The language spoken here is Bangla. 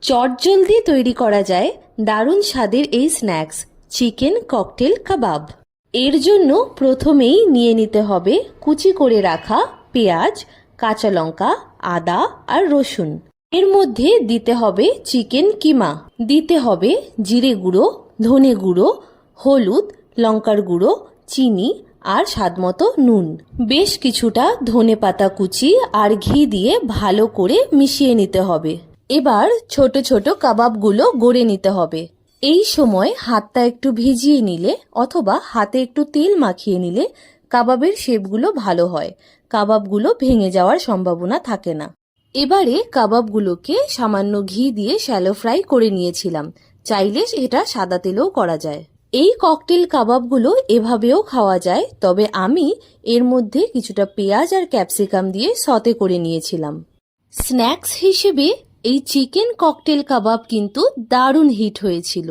চটজলদি তৈরি করা যায় দারুণ স্বাদের এই স্ন্যাক্স চিকেন ককটেল কাবাব। এর জন্য প্রথমেই নিয়ে নিতে হবে কুচি করে রাখা পেঁয়াজ, কাঁচা লঙ্কা, আদা আর রসুন। এর মধ্যে দিতে হবে চিকেন কিমা, দিতে হবে জিরে গুঁড়ো, ধনে গুঁড়ো, হলুদ, লঙ্কার গুঁড়ো, চিনি আর স্বাদমতো নুন। বেশ কিছুটা ধনেপাতা কুচি আর ঘি দিয়ে ভালো করে মিশিয়ে নিতে হবে। এবার ছোট ছোট কাবাবগুলো গড়ে নিতে হবে। এই সময় হাতটা একটু ভিজিয়ে নিলে অথবা হাতে একটু তেল মাখিয়ে নিলে কাবাবের শেপগুলো ভালো হয়, কাবাবগুলো ভেঙে যাওয়ার সম্ভাবনা থাকে না। এবারে কাবাবগুলোকে সামান্য ঘি দিয়ে শ্যালো ফ্রাই করে নিয়েছিলাম, চাইলে এটা সাদা তেলেও করা যায়। এই ককটেল কাবাবগুলো এভাবেও খাওয়া যায়, তবে আমি এর মধ্যে কিছুটা পেঁয়াজ আর ক্যাপসিকাম দিয়ে সতে করে নিয়েছিলাম। স্ন্যাক্স হিসেবে এই চিকেন ককটেল কাবাব কিন্তু দারুণ হিট হয়েছিল।